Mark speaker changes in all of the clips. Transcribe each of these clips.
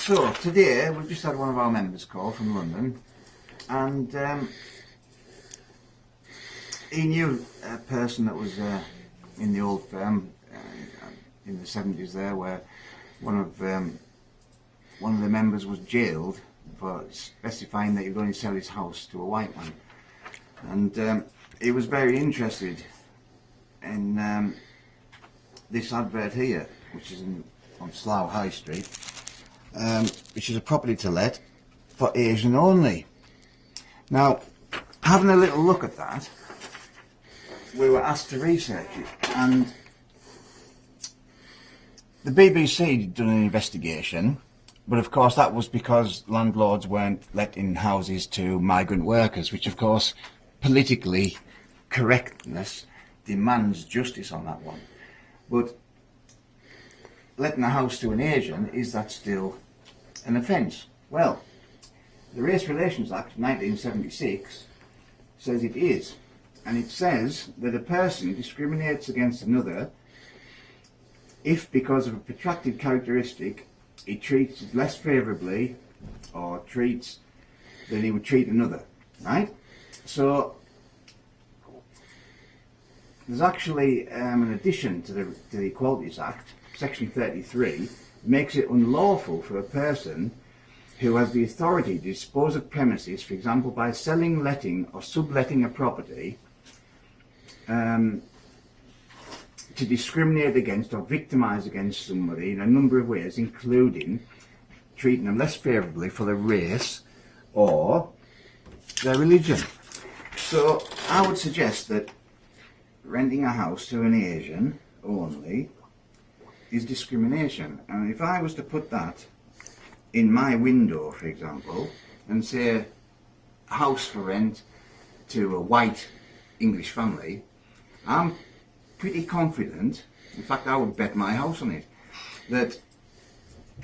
Speaker 1: So today we've just had one of our members call from London, and he knew a person that was in the old firm in the 70s there, where one of the members was jailed for specifying that he would only sell his house to a white man, and he was very interested in this advert here, which is on Slough High Street, which is a property to let for Asian only. Now, having a little look at that, we were asked to research it, and the BBC had done an investigation, but of course that was because landlords weren't letting houses to migrant workers, which of course politically correctness demands justice on that one. But letting a house to an Asian, is that still an offence? Well, the Race Relations Act 1976 says it is, and it says that a person discriminates against another if, because of a protracted characteristic, he treats it less favourably or treats than he would treat another, right? So there's actually an addition to the Equalities Act, section 33, makes it unlawful for a person who has the authority to dispose of premises, for example by selling, letting or subletting a property, to discriminate against or victimise against somebody in a number of ways, including treating them less favourably for their race or their religion. So I would suggest that renting a house to an Asian only is discrimination, and if I was to put that in my window, for example, and say house for rent to a white English family, I'm pretty confident, in fact I would bet my house on it, that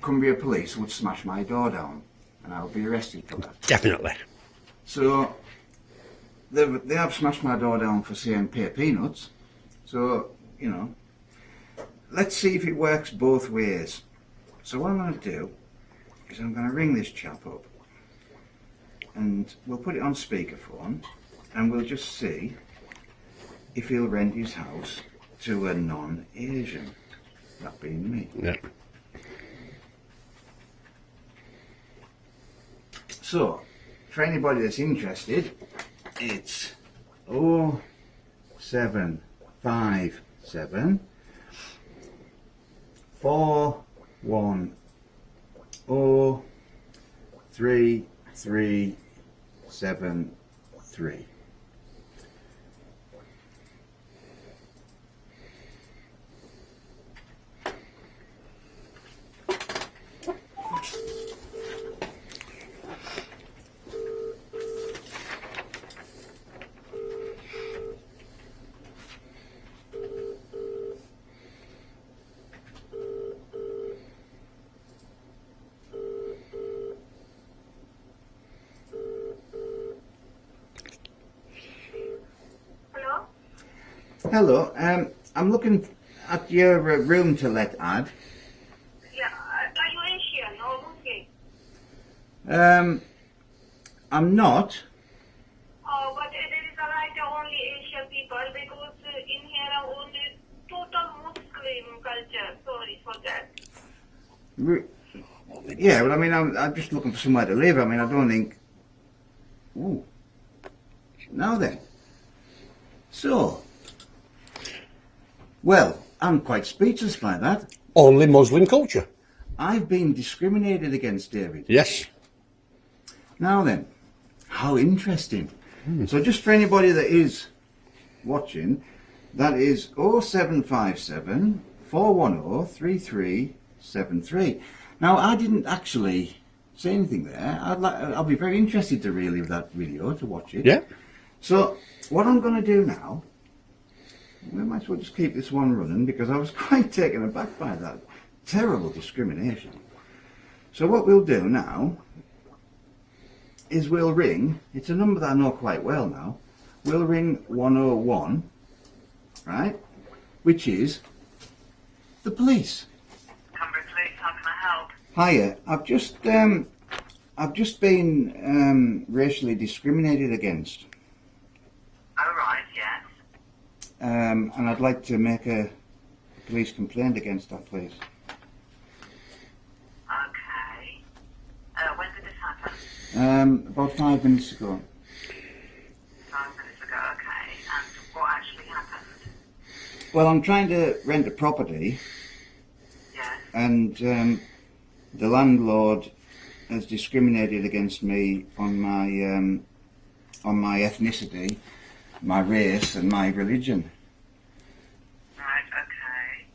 Speaker 1: Cumbria Police would smash my door down and I would be arrested for that.
Speaker 2: Definitely.
Speaker 1: So they have smashed my door down for saying pay peanuts, so you know, let's see if it works both ways. So what I'm going to do is I'm going to ring this chap up and we'll put it on speakerphone and we'll just see if he'll rent his house to a non-Asian, that being me.
Speaker 2: Yeah.
Speaker 1: So, for anybody that's interested, it's 0757 410 3373. Hello, I'm looking at your room to let ad.
Speaker 3: Yeah, are you Asian or Muslim?
Speaker 1: I'm not.
Speaker 3: Oh, but there is a right only Asian people because in here are only total Muslim culture. Sorry for that.
Speaker 1: Yeah, well, I mean, I'm just looking for somewhere to live. I mean, I don't think. Ooh. Now then. So. Well, I'm quite speechless by that.
Speaker 2: Only Muslim culture.
Speaker 1: I've been discriminated against, David.
Speaker 2: Yes.
Speaker 1: Now then, how interesting. So just for anybody that is watching, that is 0757 410 3373. Now, I didn't actually say anything there. I'll be very interested to relive that video, to watch it.
Speaker 2: Yeah.
Speaker 1: So, what I'm going to do now, we might as well just keep this one running because I was quite taken aback by that terrible discrimination. So what we'll do now is we'll ring, it's a number that I know quite well now, we'll ring 101, right, which is the police.
Speaker 3: Cumbria Police, how can I help?
Speaker 1: Hiya, I've just been racially discriminated against,
Speaker 2: Oh, right, yes.
Speaker 1: and I'd like to make a police complaint against that place.
Speaker 2: Okay. When did this happen?
Speaker 1: About 5 minutes ago.
Speaker 2: 5 minutes ago, okay. And what actually happened?
Speaker 1: Well, I'm trying to rent a property,
Speaker 2: Yes.
Speaker 1: and the landlord has discriminated against me on my ethnicity, my race, and my religion.
Speaker 2: Right, okay.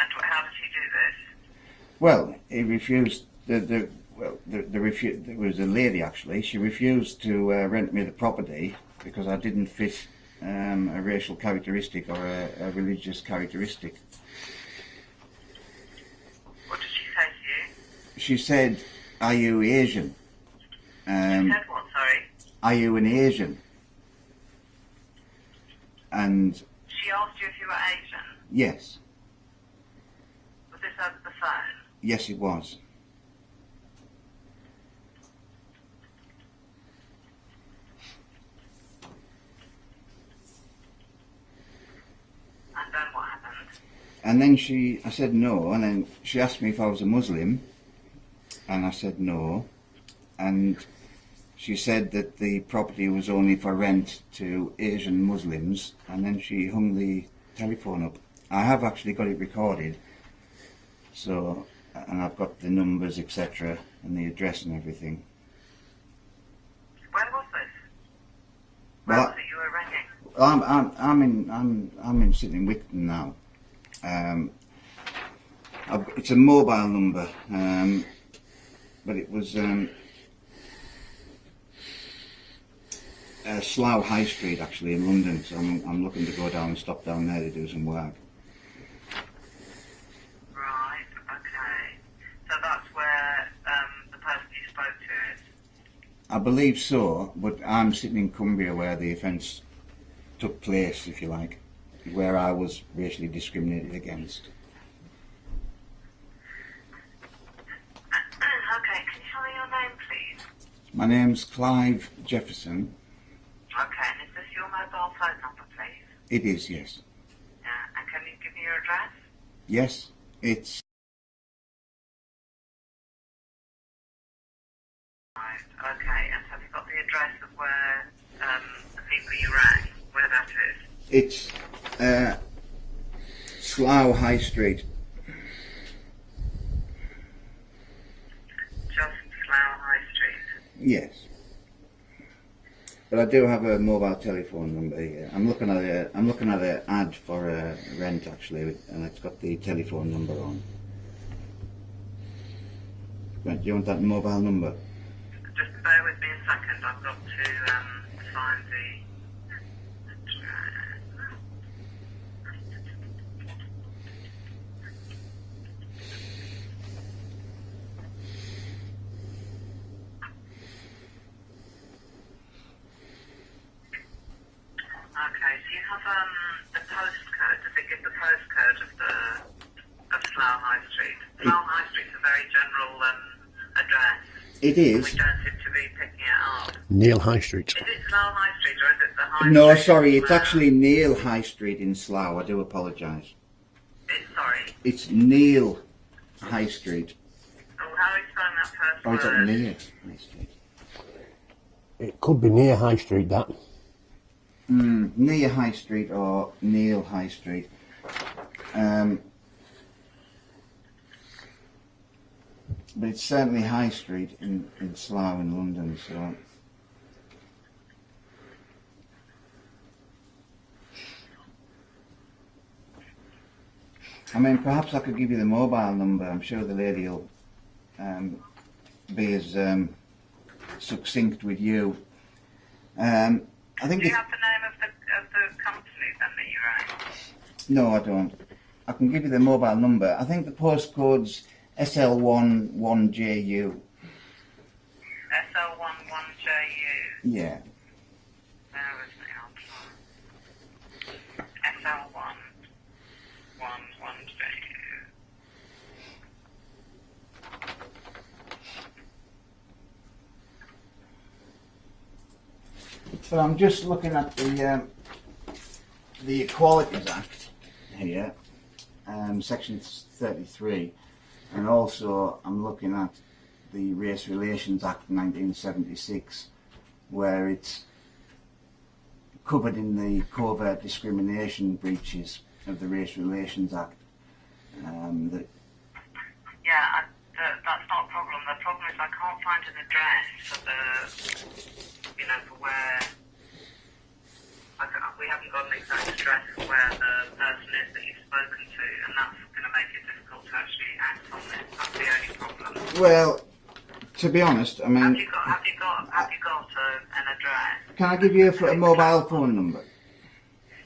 Speaker 2: And how did he do this?
Speaker 1: Well, he refused. There was a lady actually. She refused to rent me the property because I didn't fit a racial characteristic or a religious characteristic.
Speaker 2: What did she say to you?
Speaker 1: She said, "Are you Asian?"
Speaker 2: She said what, sorry?
Speaker 1: Are you an Asian? And
Speaker 2: She asked you if you were Asian.
Speaker 1: yes,
Speaker 2: Was this over the phone?
Speaker 1: yes it was.
Speaker 2: And then what happened?
Speaker 1: And then I said no, and then she asked me if I was a Muslim, and I said no, and she said that the property was only for rent to Asian Muslims, and then she hung the telephone up. I have actually got it recorded, so, and I've got the numbers, etc., and the address and everything.
Speaker 2: When was this? Where
Speaker 1: Well,
Speaker 2: was it you were ringing?
Speaker 1: I'm sitting in Wickham now. It's a mobile number, but it was Slough High Street actually in London. So I'm looking to go down and stop down there to do some work.
Speaker 2: Right, okay. So that's where the person you spoke to is?
Speaker 1: I believe so, but I'm sitting in Cumbria where the offence took place, if you like, where I was racially discriminated against.
Speaker 2: Okay, can you tell me your name, please?
Speaker 1: My name's Clive Jefferson.
Speaker 2: Okay, and is this your mobile phone number, please?
Speaker 1: It is, yes.
Speaker 2: Yeah, and can you give me your address?
Speaker 1: Yes, it's
Speaker 2: Right, okay, and have you got the address of where the people you rang, where that is?
Speaker 1: it's Slough High Street.
Speaker 2: Just Slough High Street.
Speaker 1: Yes. But I do have a mobile telephone number here. I'm looking at an ad for a rent actually, and it's got the telephone number on. Right, do you want that mobile number?
Speaker 2: Just bear with me a second, I've got to find the address. Okay, so you have the postcode. Does it give the postcode of Slough High Street? Slough High Street's a very general address.
Speaker 1: It
Speaker 2: We
Speaker 1: is.
Speaker 2: don't seem to be picking it up.
Speaker 4: Neil High Street.
Speaker 2: Is it Slough High Street or is it the High
Speaker 1: No,
Speaker 2: Street?
Speaker 1: sorry, it's actually Neil High Street in Slough. I do apologise.
Speaker 2: Sorry.
Speaker 1: It's Neil High Street.
Speaker 2: Oh, how are you spelling that first
Speaker 1: Or is
Speaker 2: word?
Speaker 1: it Near High Street?
Speaker 4: It could be near High Street, that.
Speaker 1: Near High Street or Neil High Street. But it's certainly High Street in Slough in London, so... I mean, perhaps I could give you the mobile number. I'm sure the lady will be as succinct with you. I think
Speaker 2: Do you
Speaker 1: it's...
Speaker 2: have the name of the company then that you rang?
Speaker 1: No, I don't. I can give you the mobile number. I think the postcode's SL11JU.
Speaker 2: SL11JU.
Speaker 1: Yeah.
Speaker 2: Bear with me, I'll try. SL11JU.
Speaker 1: But I'm just looking at the Equalities Act here, section 33, and also I'm looking at the Race Relations Act 1976, where it's covered in the covert discrimination breaches of the Race Relations Act. That
Speaker 2: Yeah, that's not a problem. The problem is I can't find an address for for where. We haven't got an exact address for where the person is that you've spoken to, and that's going to make it difficult to actually act on this. That's the only problem.
Speaker 1: well, to be honest, I mean,
Speaker 2: Have you got an address?
Speaker 1: can I give you a mobile phone number?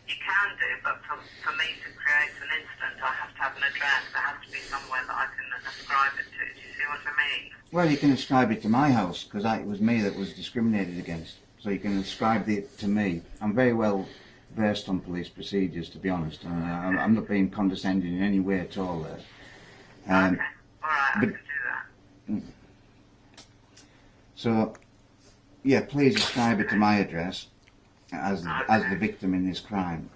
Speaker 2: You can do, but for me to create an incident, I have to have an address. There has to be somewhere that I can ascribe it to. Do you see what I mean?
Speaker 1: Well, you can ascribe it to my house, because it was me that was discriminated against. So you can ascribe it to me. I'm very well versed on police procedures, to be honest. I'm not being condescending in any way at all there.
Speaker 2: Okay. All right, I
Speaker 1: but-
Speaker 2: can do that.
Speaker 1: So, yeah, please ascribe it to my address as the victim in this crime.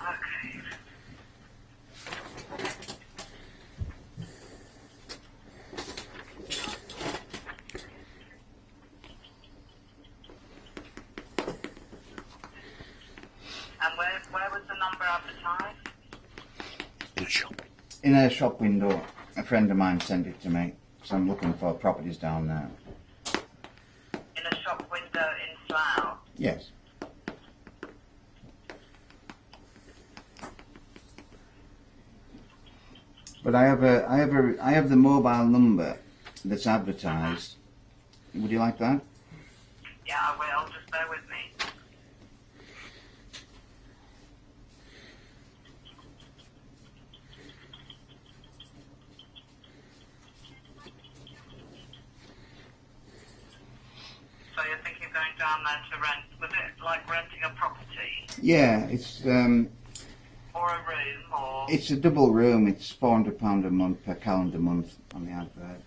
Speaker 2: Okay. And where was the number advertised?
Speaker 4: In a shop.
Speaker 1: In a shop window, a friend of mine sent it to me, so I'm looking for properties down there.
Speaker 2: In a shop window in Slough.
Speaker 1: Yes. But I have the mobile number that's advertised. Would you like that?
Speaker 2: Yeah, I will. Just bear with me. So you're thinking of going down there to rent? Was it like renting a property
Speaker 1: Yeah, it's
Speaker 2: or a room or?
Speaker 1: a double room. It's £400 a month per calendar month on the advert.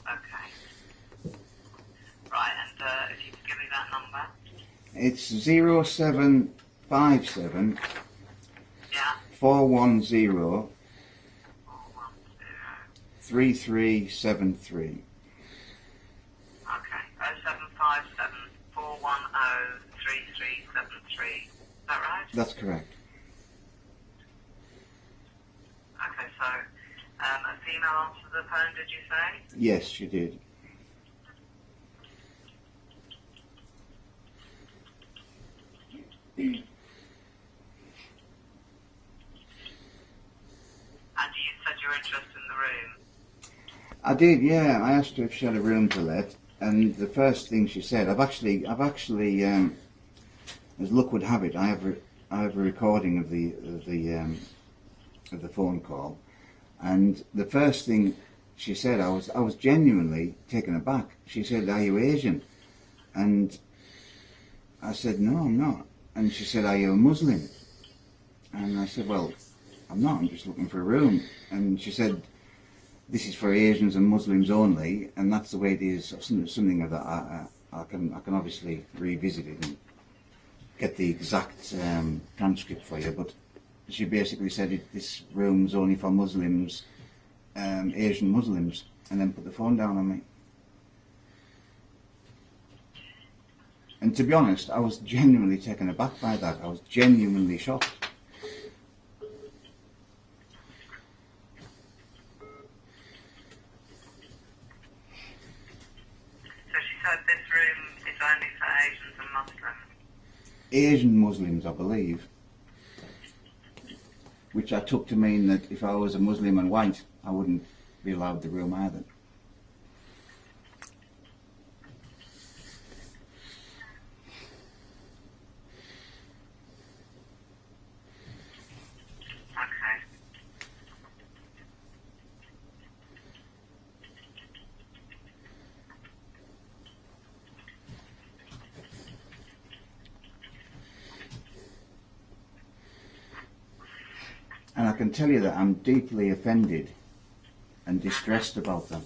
Speaker 2: Okay. Right, and if you could give me that number.
Speaker 1: It's 0757
Speaker 2: Yeah.
Speaker 1: 410
Speaker 2: 410.
Speaker 1: 3373.
Speaker 2: Okay. 0757 410 3373. Is that right?
Speaker 1: That's correct.
Speaker 2: Okay, so a female answered the phone, did you say?
Speaker 1: Yes, she did.
Speaker 2: And you said you were interested in the room.
Speaker 1: I did, yeah. I asked her if she had a room to let, and the first thing she said, I've actually, as luck would have it, I have a recording of the phone call, and the first thing she said, I was genuinely taken aback. She said, "Are you Asian?" And I said, "No, I'm not." And she said, "Are you a Muslim?" And I said, "Well, I'm not. I'm just looking for a room." And she said, "This is for Asians and Muslims only," and that's the way it is. Something of that. I can obviously revisit it and get the exact transcript for you. But she basically said this room's only for Muslims, Asian Muslims, and then put the phone down on me. And to be honest, I was genuinely taken aback by that. I was genuinely shocked.
Speaker 2: So she said this room is only for Asians and Muslims.
Speaker 1: Asian Muslims, I believe, which I took to mean that if I was a Muslim and white, I wouldn't be allowed the room either.
Speaker 2: Okay.
Speaker 1: can tell you that I'm deeply offended and distressed about that.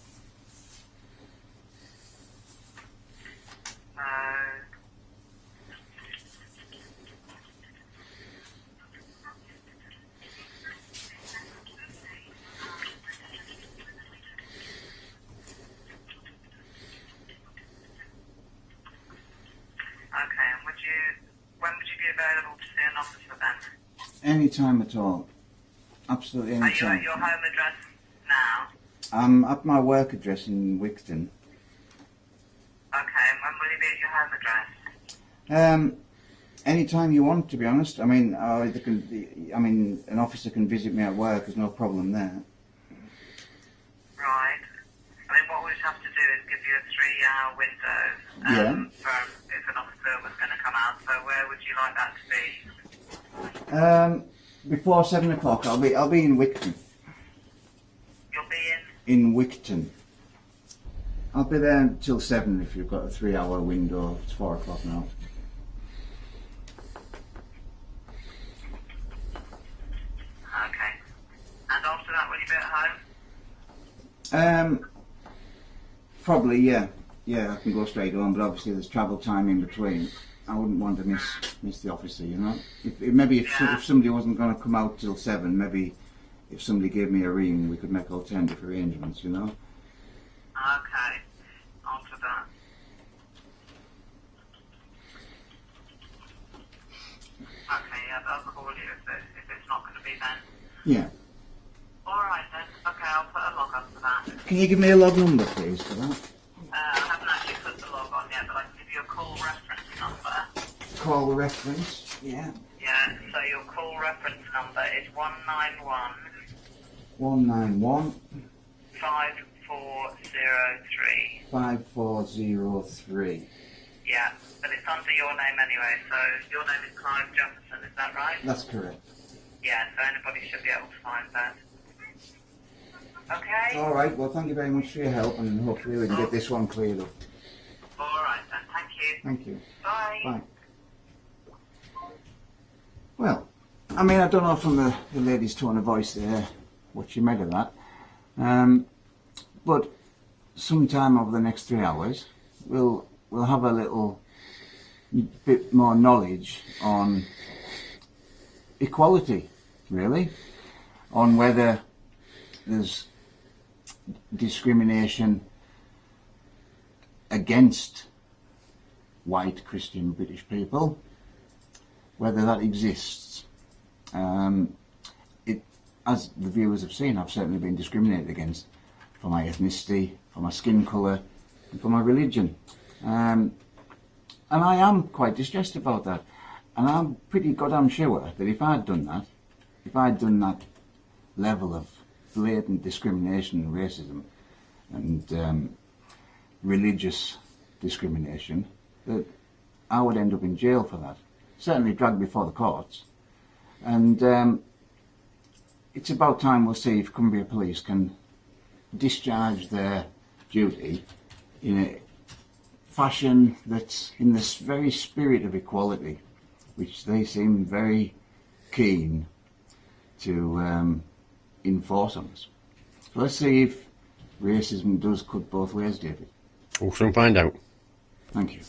Speaker 2: Okay, and when would you be available to see an officer then?
Speaker 1: Any time at all. Absolutely any
Speaker 2: Are you
Speaker 1: time.
Speaker 2: at your home address now?
Speaker 1: I'm at my work address in Wigton.
Speaker 2: Okay, and when will you be at your home address?
Speaker 1: Any time you want, to be honest. I mean, an officer can visit me at work. There's no problem there.
Speaker 2: Right. I mean, what we'd have to do is give you a 3-hour window for if an officer was going to come out. So where would you like that to be?
Speaker 1: Before 7 o'clock, I'll be in Wigton.
Speaker 2: You'll be in?
Speaker 1: In Wigton. I'll be there until 7 if you've got a 3-hour window. It's 4 o'clock now.
Speaker 2: Okay. And after that, will you be at home?
Speaker 1: Probably, yeah. Yeah, I can go straight home, but obviously there's travel time in between. I wouldn't want to miss the officer, you know. If somebody wasn't going to come out till 7, maybe if somebody gave me a ring, we could make alternative arrangements, you know.
Speaker 2: Okay. After that. Okay, yeah, they'll call you if it's not going to be then.
Speaker 1: Yeah.
Speaker 2: Alright then. Okay, I'll put a log on for that.
Speaker 1: Can you give me a log number, please, for that?
Speaker 2: I haven't actually put the log on yet, but I can give you a call reference number.
Speaker 1: Call reference, yeah.
Speaker 2: Yeah, so your call reference number is 191
Speaker 1: 191
Speaker 2: 5403.
Speaker 1: 5403.
Speaker 2: Yeah, but it's under your name anyway, so your name is Clive Jefferson, is that right?
Speaker 1: That's correct.
Speaker 2: Yeah, so anybody should be able to find that. Okay?
Speaker 1: Alright, well thank you very much for your help and hopefully we can get this one cleared up.
Speaker 2: Alright then, thank you.
Speaker 1: Thank you.
Speaker 2: Bye.
Speaker 1: Bye. Well, I mean, I don't know from the lady's tone of voice there what she made of that. But sometime over the next 3 hours, we'll have a little bit more knowledge on equality, really, on whether there's discrimination against white Christian British people, whether that exists. As the viewers have seen, I've certainly been discriminated against for my ethnicity, for my skin colour, and for my religion. And I am quite distressed about that. And I'm pretty goddamn sure that if I'd done that level of blatant discrimination and racism and religious discrimination, that I would end up in jail for that. Certainly dragged before the courts. And it's about time we'll see if Cumbria Police can discharge their duty in a fashion that's in this very spirit of equality, which they seem very keen to enforce on us. So let's see if racism does cut both ways, David.
Speaker 4: We'll soon find out.
Speaker 1: Thank you.